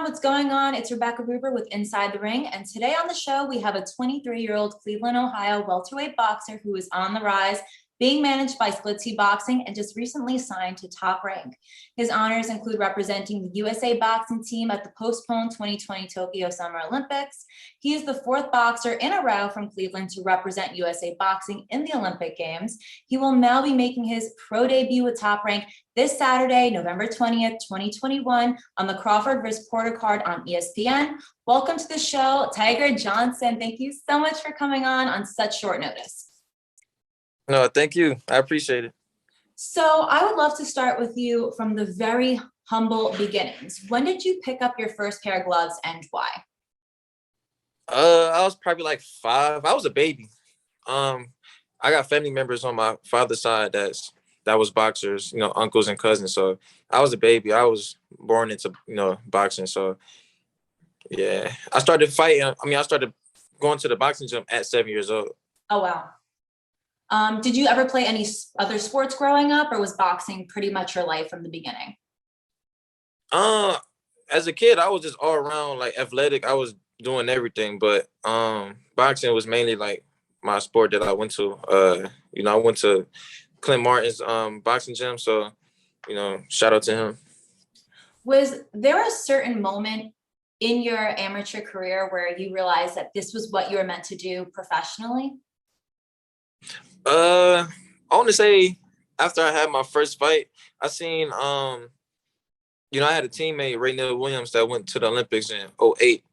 what's going on? It's Rebecca Ruber with Inside the Ring, and today on the show we have a 23-year-old Cleveland, Ohio welterweight boxer who is on the rise, being managed by Split T Boxing and just recently signed to Top Rank. His honors include representing the USA boxing team at the postponed 2020 Tokyo Summer Olympics. He is the fourth boxer in a row from Cleveland to represent USA boxing in the Olympic Games. He will now be making his pro debut with Top Rank this Saturday, November 20th, 2021, on the Crawford V Porter card on ESPN. Welcome to the show, Tiger Johnson. Thank you so much for coming on such short notice. No, thank you. I appreciate it. So I would love to start with you from the very humble beginnings. When did you pick up your first pair of gloves and why? I was probably like 5. I was a baby. I got family members on my father's side that was boxers, uncles and cousins. So I was a baby. I was born into, boxing. So yeah, I started fighting. I started going to the boxing gym at 7 years old. Oh, wow. Did you ever play any other sports growing up, or was boxing pretty much your life from the beginning? As a kid, I was just all around like athletic. I was doing everything, but boxing was mainly like my sport that I went to. I went to Clint Martin's boxing gym, so shout out to him. Was there a certain moment in your amateur career where you realized that this was what you were meant to do professionally? I want to say after I had my first fight, I seen I had a teammate, Ray Neal Williams, that went to the Olympics in 2008.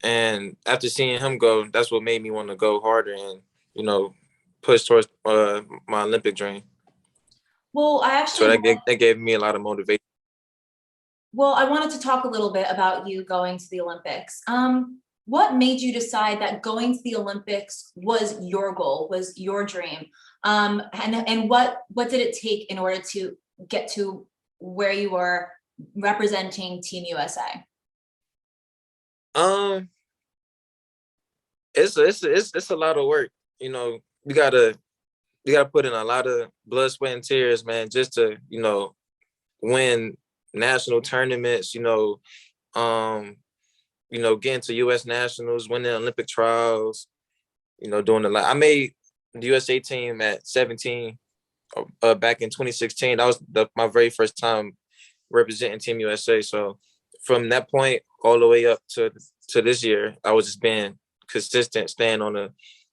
And after seeing him go, that's what made me want to go harder and, push towards my Olympic dream. Well, that gave me a lot of motivation. Well, I wanted to talk a little bit about you going to the Olympics. What made you decide that going to the Olympics was your goal, was your dream? And what did it take in order to get to where you were representing Team USA? It's a lot of work. You gotta put in a lot of blood, sweat, and tears, man, just to, win national tournaments, getting to U.S. nationals, winning Olympic trials, doing a lot. I made the USA team at 17 back in 2016. That was my very first time representing Team USA. So from that point all the way up to this year, I was just being consistent, staying on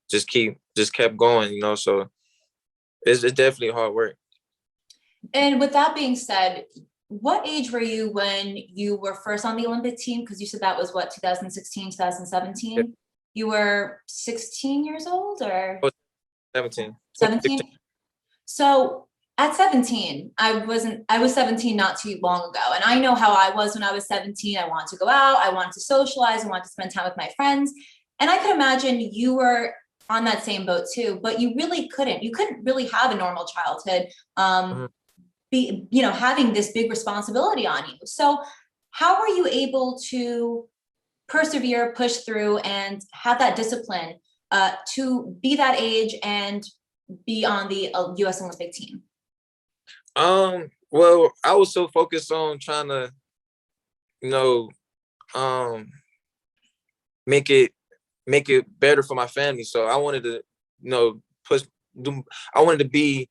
just kept going, So it's definitely hard work. And with that being said, what age were you when you were first on the Olympic team? Because you said that was 2016, 2017? Yeah. You were 16 years old or? 17. 17? So at 17, I was 17 not too long ago. And I know how I was when I was 17. I wanted to go out, I wanted to socialize, I wanted to spend time with my friends. And I could imagine you were on that same boat too, but you really couldn't. You couldn't really have a normal childhood. Having this big responsibility on you. So how were you able to persevere, push through, and have that discipline to be that age and be on the U.S. Olympic team? Well, I was so focused on trying to, make it better for my family. So I wanted to, I wanted to be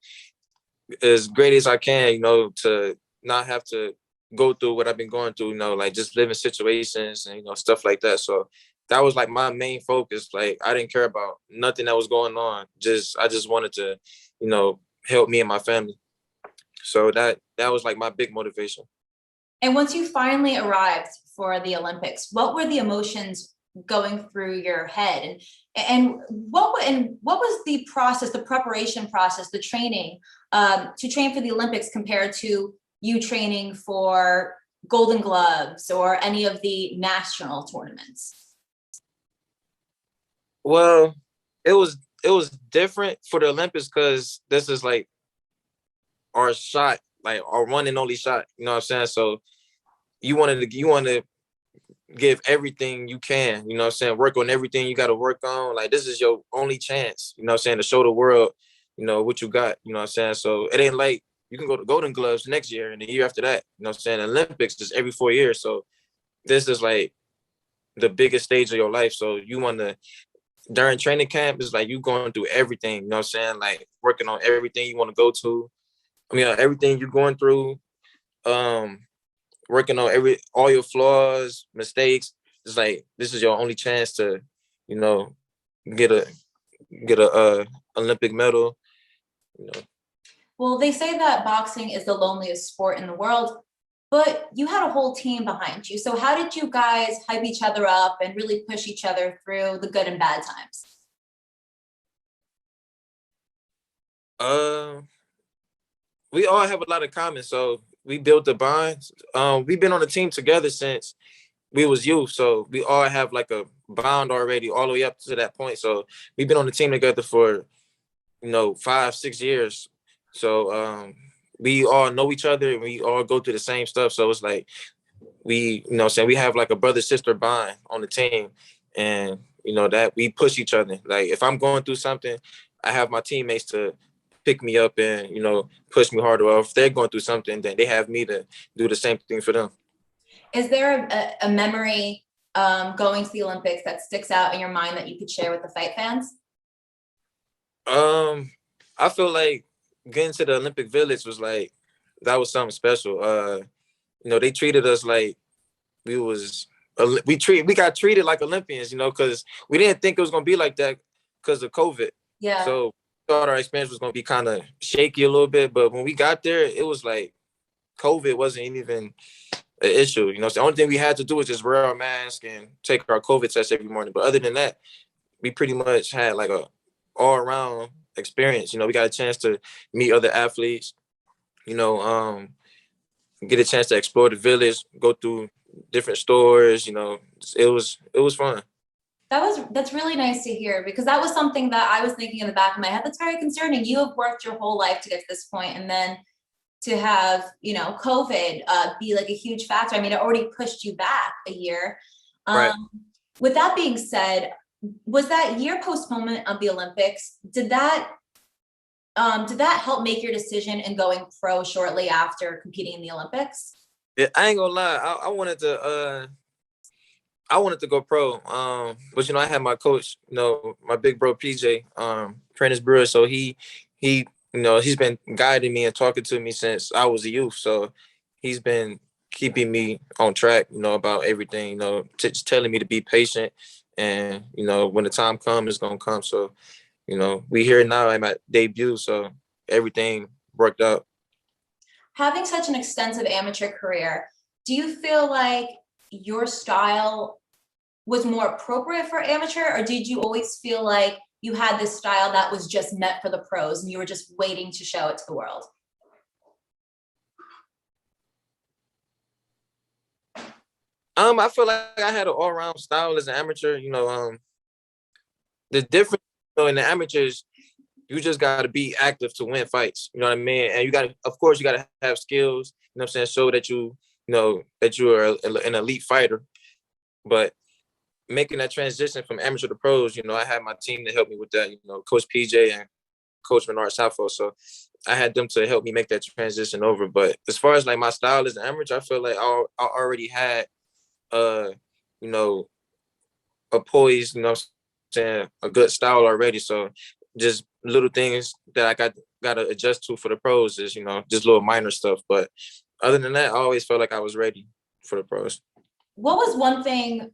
as great as I can, to not have to go through what I've been going through, like just living situations and, stuff like that. So that was like my main focus. Like I didn't care about nothing that was going on. I just wanted to, help me and my family. So that was like my big motivation. And once you finally arrived for the Olympics, what were the emotions going through your head? And what was the process, the preparation process, the training to train for the Olympics compared to you training for Golden Gloves or any of the national tournaments? Well, it was different for the Olympics because this is like our shot, like our one and only shot. You know what I'm saying? So you want to give everything you can, work on everything you got to work on. Like this is your only chance, to show the world, what you got, So it ain't like you can go to Golden Gloves next year and the year after that, Olympics is every 4 years. So this is like the biggest stage of your life. So you want to, during training camp, it's like you going through everything, you know what I'm saying? Like working on everything you want to go to. I mean, everything you're going through, um, working on all your flaws, mistakes. It's like this is your only chance to, you know, get a Olympic medal. You know. Well, they say that boxing is the loneliest sport in the world, but you had a whole team behind you. So how did you guys hype each other up and really push each other through the good and bad times? Uh, we all have a lot of common, so we built a bond. We've been on the team together since we was youth, so we all have like a bond already, all the way up to that point. So we've been on the team together for 5-6 years. So we all know each other and we all go through the same stuff. So it's like we, saying we have like a brother sister bond on the team, and that we push each other. Like if I'm going through something, I have my teammates to pick me up and push me harder. Or if they're going through something, then they have me to do the same thing for them. Is there a memory going to the Olympics that sticks out in your mind that you could share with the fight fans? I feel like getting to the Olympic Village was like that was something special. They treated us like we got treated like Olympians, because we didn't think it was gonna be like that because of COVID. Yeah. So we thought our experience was gonna be kind of shaky a little bit, but when we got there, it was like COVID wasn't even an issue. So the only thing we had to do was just wear our mask and take our COVID test every morning. But other than that, we pretty much had like a all around experience. We got a chance to meet other athletes, get a chance to explore the village, go through different stores. It was fun. That's really nice to hear, because that was something that I was thinking in the back of my head. That's very concerning. You have worked your whole life to get to this point, and then to have COVID be like a huge factor. I mean, it already pushed you back a year. Right. With that being said, was that year postponement of the Olympics, did that help make your decision in going pro shortly after competing in the Olympics? Yeah, I ain't gonna lie. I wanted to go pro. But I had my coach, my big bro PJ, Prentice Brewer. So he he's been guiding me and talking to me since I was a youth. So he's been keeping me on track, about everything, just telling me to be patient, and when the time comes, it's gonna come. So we here now. I'm at debut, so everything worked out. Having such an extensive amateur career, do you feel like your style was more appropriate for amateur, or did you always feel like you had this style that was just meant for the pros and you were just waiting to show it to the world? I feel like I had an all-around style as an amateur. The difference, in the amateurs, you just got to be active to win fights. You know what I mean? And of course, you got to have skills. You know what I'm saying? Show that that you are an elite fighter. But making that transition from amateur to pros, I had my team to help me with that. Coach PJ and Coach Menard Safo. So I had them to help me make that transition over. But as far as like my style as an amateur, I feel like I already had, a poise, saying a good style already. So just little things that I got to adjust to for the pros is, just little minor stuff. But other than that, I always felt like I was ready for the pros. What was one thing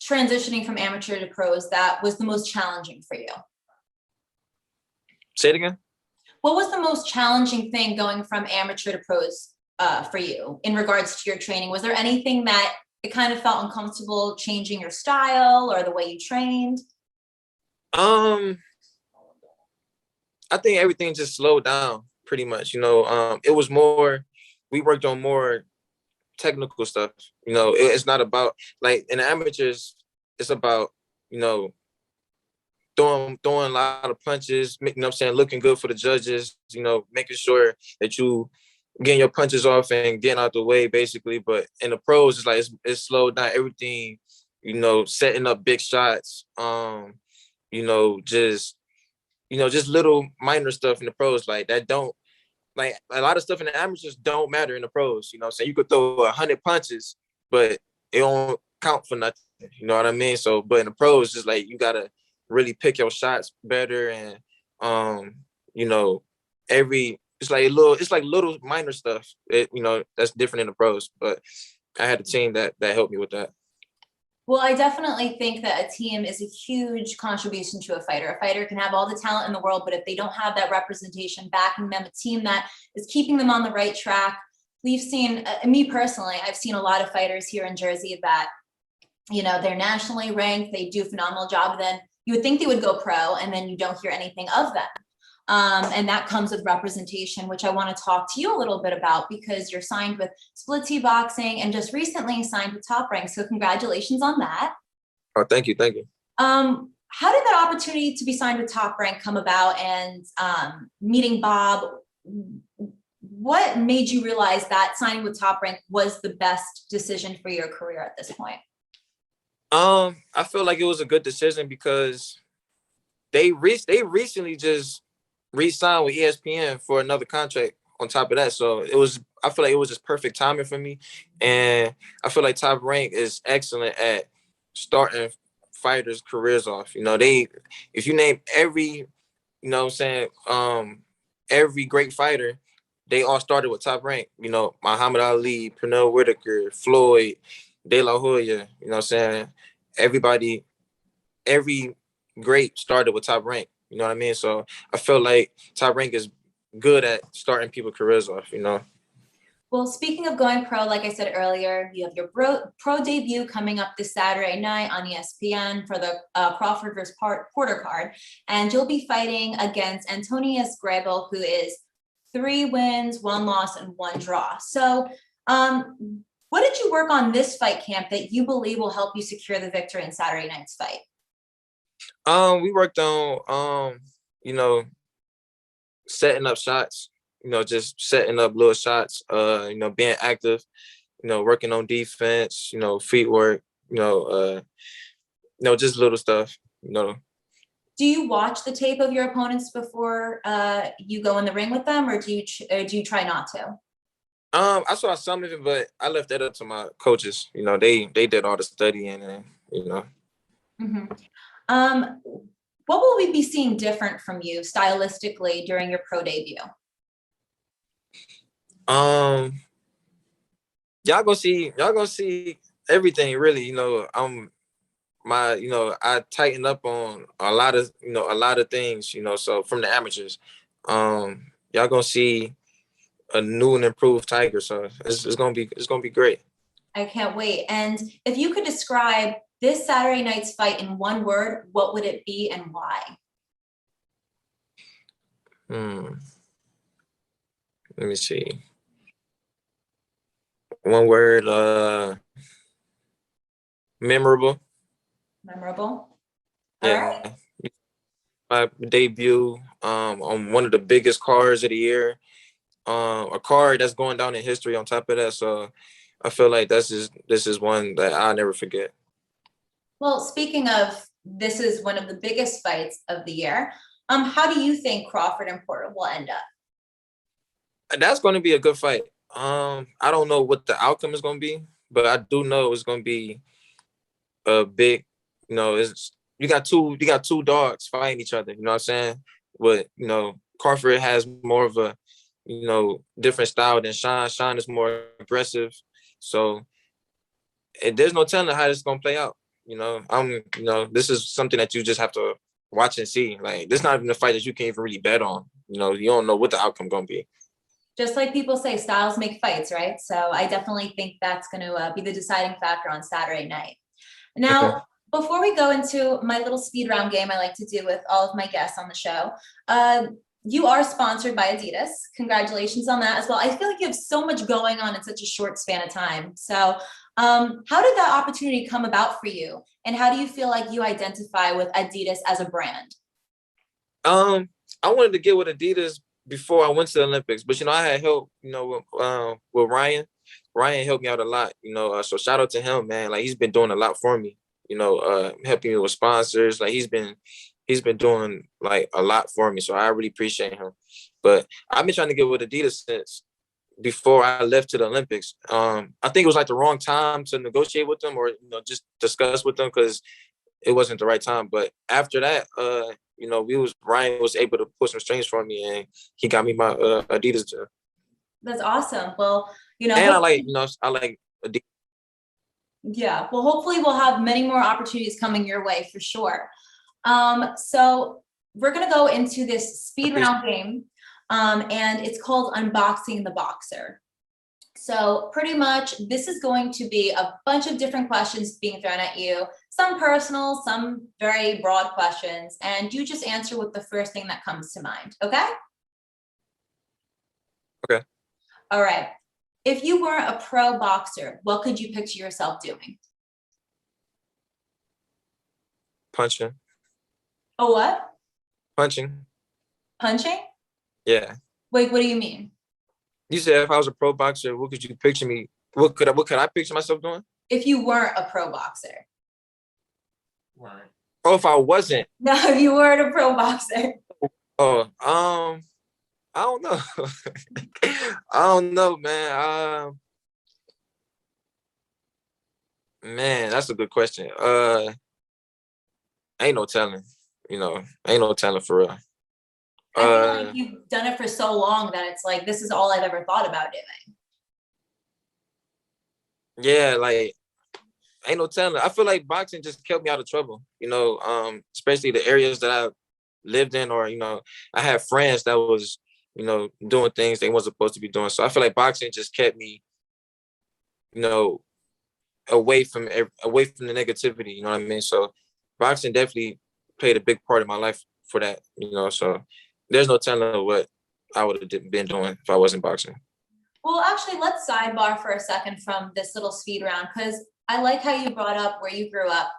transitioning from amateur to pros that was the most challenging for you? Say it again. What was the most challenging thing going from amateur to pros for you in regards to your training? Was there anything that it kind of felt uncomfortable changing your style or the way you trained? I think everything just slowed down pretty much. It was more, we worked on more technical stuff. It's not about like in the amateurs, it's about, throwing a lot of punches, looking good for the judges, making sure that you getting your punches off and getting out the way basically. But in the pros, it's like it's slowed down everything, setting up big shots, just little minor stuff in the pros like that don't, like a lot of stuff in the amateurs don't matter in the pros. So you could throw 100 punches, but it don't count for nothing. You know what I mean? So, but in the pros, it's just like you gotta really pick your shots better, and you know, it's like little minor stuff. That's different in the pros. But I had a team that helped me with that. Well, I definitely think that a team is a huge contribution to a fighter. A fighter can have all the talent in the world, but if they don't have that representation backing them, a team that is keeping them on the right track. We've seen, me personally, I've seen a lot of fighters here in Jersey that, they're nationally ranked, they do a phenomenal job, then you would think they would go pro, and then you don't hear anything of them. And that comes with representation, which I want to talk to you a little bit about, because you're signed with Split T Boxing and just recently signed with Top Rank. So congratulations on that. Oh, thank you. Thank you. How did that opportunity to be signed with Top Rank come about, and meeting Bob? What made you realize that signing with Top Rank was the best decision for your career at this point? I feel like it was a good decision because they recently just re-signed with ESPN for another contract on top of that. So I feel like it was just perfect timing for me. And I feel like Top Rank is excellent at starting fighters' careers off. If you name every, every great fighter, they all started with Top Rank. Muhammad Ali, Pernell Whitaker, Floyd, De La Hoya, everybody, every great started with Top Rank. You know what I mean? So I feel like Top Rank is good at starting people's careers off, Well, speaking of going pro, like I said earlier, you have your pro debut coming up this Saturday night on ESPN for the Crawford V Porter card. And you'll be fighting against Antonius Grebel, who is 3 wins, 1 loss, and 1 draw. So what did you work on this fight camp that you believe will help you secure the victory in Saturday night's fight? We worked on, setting up shots, just setting up little shots, being active, working on defense, feet work, just little stuff, Do you watch the tape of your opponents before you go in the ring with them, or do you try not to? I saw some of it, but I left that up to my coaches. They did all the studying, and Mm-hmm. What will we be seeing different from you stylistically during your pro debut? Y'all gonna see everything, really. I tighten up on a lot of things, so from the amateurs. Y'all gonna see a new and improved Tiger, so it's gonna be great. I can't wait. And if you could describe this Saturday night's fight in 1 word, what would it be and why? Let me see. 1 word, memorable. Memorable. Yeah. All right. My debut on one of the biggest cards of the year. A card that's going down in history on top of that. So I feel like this is one that I'll never forget. Well, speaking of, this is one of the biggest fights of the year. How do you think Crawford and Porter will end up? That's going to be a good fight. I don't know what the outcome is going to be, but I do know it's going to be a big, you got two dogs fighting each other, you know what I'm saying? But, Crawford has more of a, different style than Sean. Sean is more aggressive. So there's no telling how this is going to play out. This is something that you just have to watch and see. Like, this is not even a fight that you can't even really bet on. You don't know what the outcome going to be. Just like people say, styles make fights, right? So I definitely think that's going to be the deciding factor on Saturday night. Now, before we go into my little speed round game I like to do with all of my guests on the show, you are sponsored by Adidas. Congratulations on that as well. I feel like you have so much going on in such a short span of time. So how did that opportunity come about for you? And how do you feel like you identify with Adidas as a brand? I wanted to get with Adidas before I went to the Olympics, but I had help, with Ryan. Ryan helped me out a lot, so shout out to him, man. Like, he's been doing a lot for me, helping me with sponsors. Like, he's been doing like a lot for me, so I really appreciate him. But I've been trying to get with Adidas since before I left to the Olympics. I think it was like the wrong time to negotiate with them or just discuss with them because it wasn't the right time. But after that, Ryan was able to pull some strings for me, and he got me my Adidas deal. That's awesome. Well, and I like Adidas. Yeah. Well, hopefully we'll have many more opportunities coming your way for sure. So we're going to go into this speed round game, and it's called Unboxing the Boxer. So pretty much this is going to be a bunch of different questions being thrown at you, some personal, some very broad questions, and you just answer with the first thing that comes to mind. Okay? Okay. All right. If you weren't a pro boxer, what could you picture yourself doing? Punching. Oh, what? Punching. Punching? Yeah. Wait, what do you mean? You said if I was a pro boxer, what could you picture me? What could I picture myself doing? If you weren't a pro boxer. Right. Oh, if I wasn't. No, if you weren't a pro boxer. Oh, I don't know. I don't know, man. Man, that's a good question. Ain't no telling. Ain't no telling for real. I feel like you've done it for so long that it's like this is all I've ever thought about doing. Yeah, like ain't no telling. I feel like boxing just kept me out of trouble. Especially the areas that I lived in, or I had friends that was doing things they weren't supposed to be doing. So I feel like boxing just kept me, away from the negativity. You know what I mean? So boxing definitely played a big part of my life for that. So there's no telling what I would have been doing if I wasn't boxing. Well, actually, let's sidebar for a second from this little speed round, because I like how you brought up where you grew up.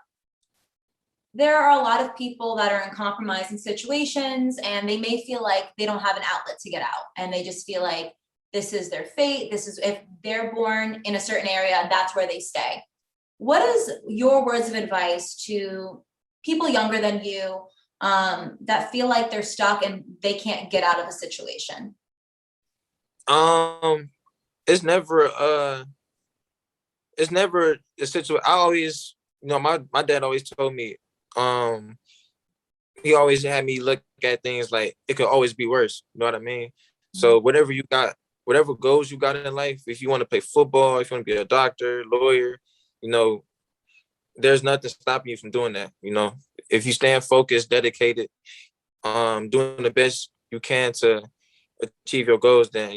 There are a lot of people that are in compromising situations, and they may feel like they don't have an outlet to get out, and they just feel like this is their fate. This is, if they're born in a certain area, that's where they stay. What is your words of advice to people younger than you that feel like they're stuck and they can't get out of a situation? It's never a situation. I always, my dad always told me, he always had me look at things like it could always be worse. You know what I mean? So whatever you got, whatever goals you got in life, if you want to play football, if you want to be a doctor, lawyer, there's nothing stopping you from doing that. If you stand focused, dedicated, doing the best you can to achieve your goals, then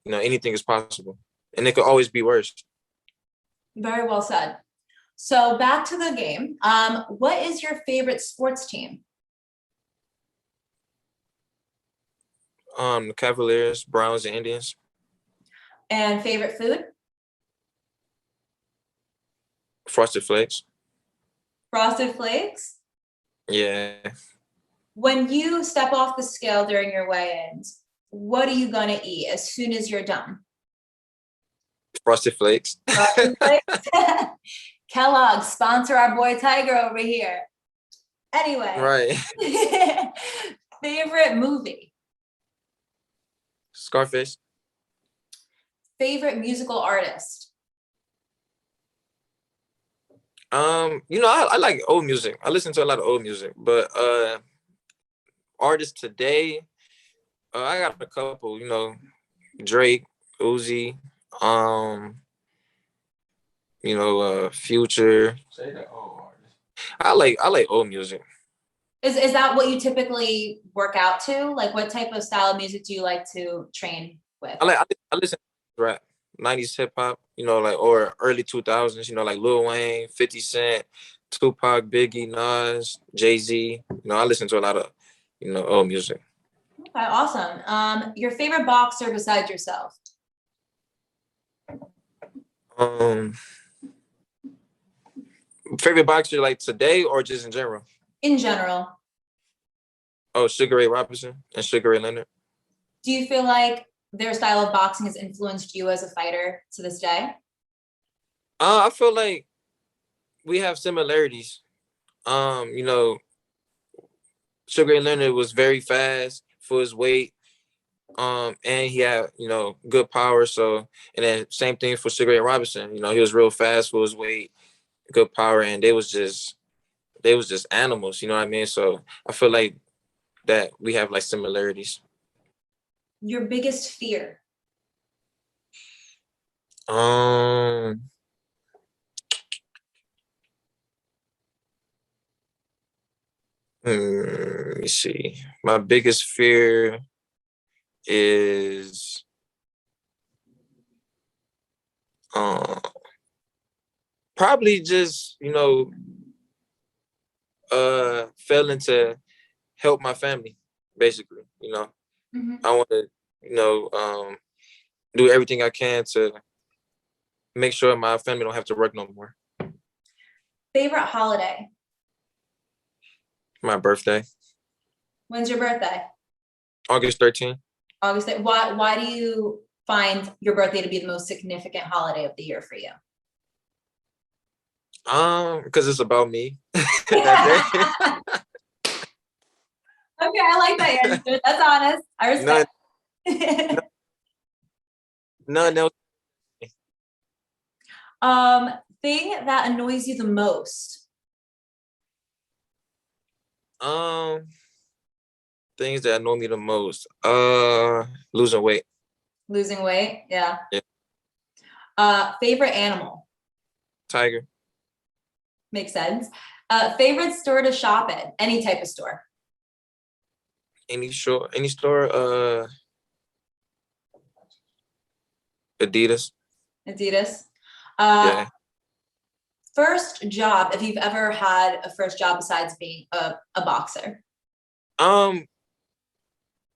anything is possible, and it could always be worse. Very well said. So back to the game. What is your favorite sports team? The Cavaliers, Browns, and Indians. And favorite food? Frosted Flakes. Frosted Flakes? Yeah. When you step off the scale during your weigh-ins, what are you gonna eat as soon as you're done? Frosted Flakes. Frosted Flakes? Kellogg, sponsor our boy Tiger over here. Anyway. Right. Favorite movie? Scarface. Favorite musical artist? I like old music. I listen to a lot of old music, but artists today, I got a couple. Drake, Uzi, Future. I like old music. Is that what you typically work out to? Like, what type of style of music do you like to train with? I listen to rap, 90s hip hop, or early 2000s, like Lil Wayne, 50 Cent, Tupac, Biggie, Nas, Jay-Z. I listen to a lot of, old music. Okay, awesome. Your favorite boxer besides yourself? Favorite boxer like today or just in general? In general. Oh, Sugar Ray Robinson and Sugar Ray Leonard. Do you feel like their style of boxing has influenced you as a fighter to this day? I feel like we have similarities. Sugar Ray Leonard was very fast for his weight. And he had, good power. So, and then same thing for Cigarette Robinson. He was real fast for his weight, good power, and they was just animals. You know what I mean? So I feel like that we have like similarities. Your biggest fear? Um, let me see. My biggest fear is um probably just failing to help my family, basically. Mhm. I want to do everything I can to make sure my family don't have to work no more. Favorite holiday? My birthday, When's your birthday? August 13th. August. Why do you find your birthday to be the most significant holiday of the year for you? Because it's about me that day. Okay, I like that answer. That's honest. I none, respect. none else. um, Thing that annoys you the most? Um, Things that annoy me the most. Losing weight. Losing weight. Yeah. Yeah. Favorite animal? Tiger. Makes sense. Favorite store to shop at? Any type of store. Any store. Adidas. Adidas. Uh, Yeah. First job, if you've ever had a first job besides being a boxer. Um,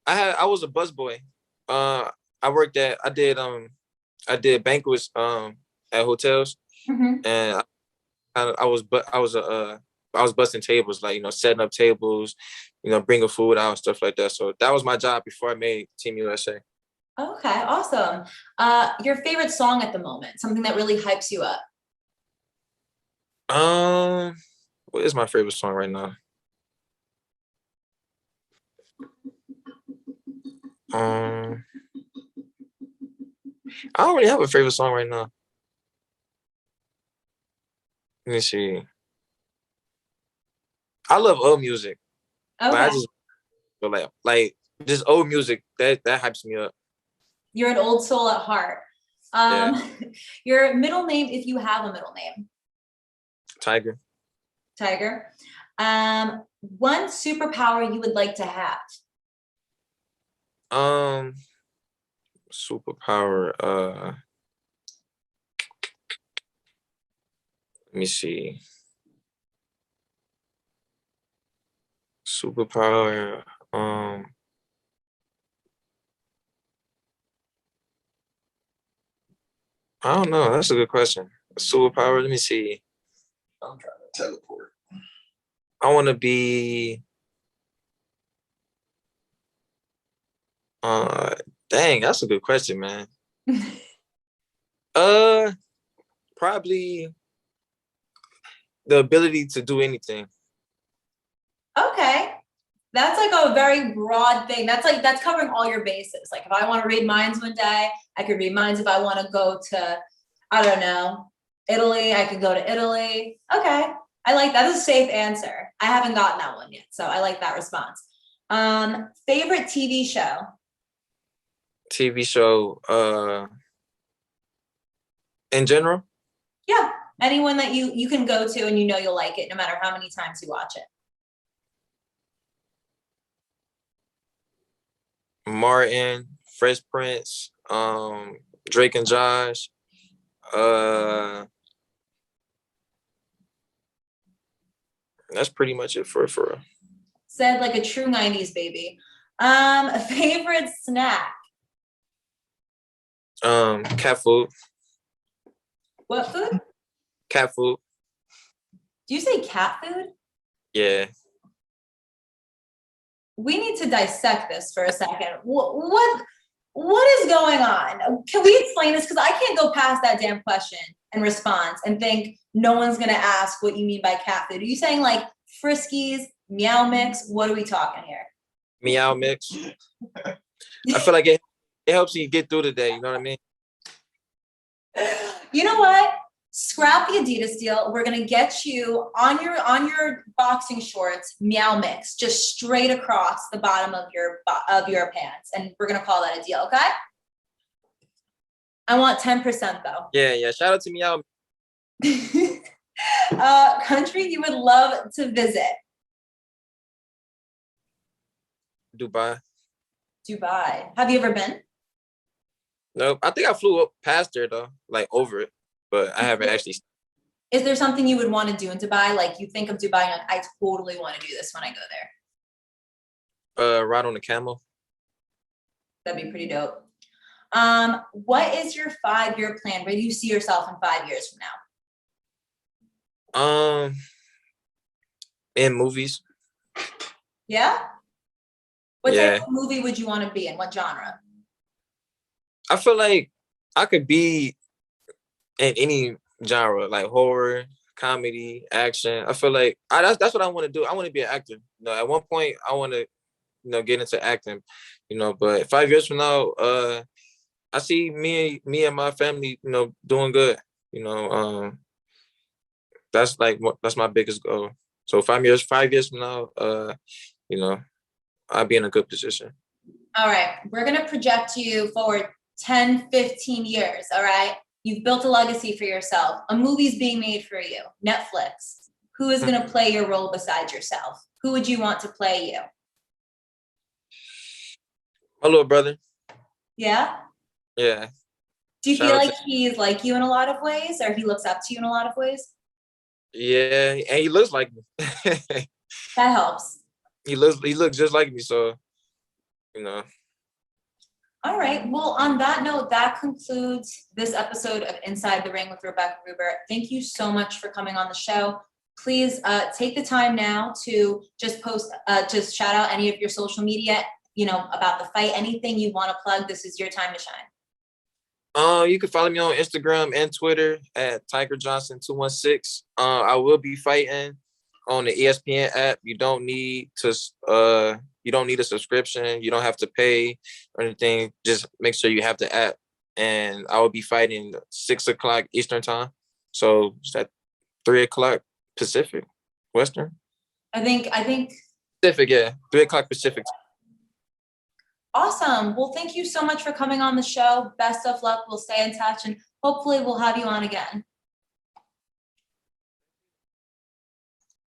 I was a busboy. Uh, I did banquets at hotels, Mhm. and I was busting tables, like setting up tables, bringing food out and stuff like that. So that was my job before I made Team USA. Okay, awesome. Your favorite song at the moment, something that really hypes you up. Um, what is my favorite song right now? Um, I don't really have a favorite song right now. Let me see. I love old music. Like I Okay, just feel like just old music that hypes me up. you're an old soul at heart. Yeah, Um, your middle name, if you have a middle name, Tiger. Tiger. One superpower you would like to have. Um, Superpower. Let me see. Superpower. I don't know. That's a good question. Superpower. Let me see. I'm trying to teleport. I want to be. Uh, Dang, that's a good question, man. Uh, Probably the ability to do anything. Okay. That's like a very broad thing. That's covering all your bases. Like if I want to read minds one day, I could read minds. If I want to go to, I don't know, Italy, I could go to Italy. Okay. I like that. That's a safe answer. I haven't gotten that one yet. So I like that response. Favorite TV show? TV show. In general, Yeah. Anyone that you can go to and you know you'll like it no matter how many times you watch it. Martin, Fresh Prince, Drake and Josh. Uh, that's pretty much it for. Said like a true 90s baby. Favorite snack? Cat food. What food? Cat food. Do you say cat food? Yeah. We need to dissect this for a second. What is going on? Can we explain this? Because I can't go past that damn question and response and think no one's gonna ask what you mean by cat food. Are you saying like Friskies, Meow Mix? What are we talking here? Meow mix. I feel like it helps you get through the day. You know what I mean? You know what? Scrap the Adidas deal. We're gonna get you on your boxing shorts, Meow Mix, just straight across the bottom of your pants, and we're gonna call that a deal. Okay? I want 10% though. Yeah. Shout out to me out. Country you would love to visit. Dubai. Dubai. Have you ever been? Nope. I think I flew up past there though, like over it, but I haven't actually. Is there something you would want to do in Dubai? Like you think of Dubai and like, I totally want to do this when I go there. Ride on the camel. That'd be pretty dope. What is your 5-year plan? Where do you see yourself in 5 years from now? In movies. Yeah? What Yeah. type of movie would you want to be in? What genre? I feel like I could be in any genre, like horror, comedy, action. I feel like that's what I want to do. I want to be an actor. You know, at one point I want to, get into acting. But 5 years from now, I see me and my family, doing good. That's that's my biggest goal. So 5 years from now, I'll be in a good position. All right. We're going to project you forward 10, 15 years. All right. You've built a legacy for yourself. A movie's being made for you. Netflix. Who is going to play your role besides yourself? Who would you want to play you? My little brother. Yeah? Yeah. Do you feel like he's like you in a lot of ways, or he looks up to you in a lot of ways? Yeah, and he looks like me. That helps. He looks just like me, so All right. Well, on that note, that concludes this episode of Inside the Ring with Rebecca Ruber. Thank you so much for coming on the show. Please take the time now to just just shout out any of your social media, about the fight, anything you want to plug. This is your time to shine. You can follow me on Instagram and Twitter at TigerJohnson216. I will be fighting on the ESPN app. You don't need a subscription. You don't have to pay or anything. Just make sure you have the app. And I will be fighting 6:00 Eastern time. So it's at 3:00 Pacific, Western. I think Pacific, yeah, 3:00 Pacific. Awesome. Well, thank you so much for coming on the show. Best of luck. We'll stay in touch and hopefully we'll have you on again.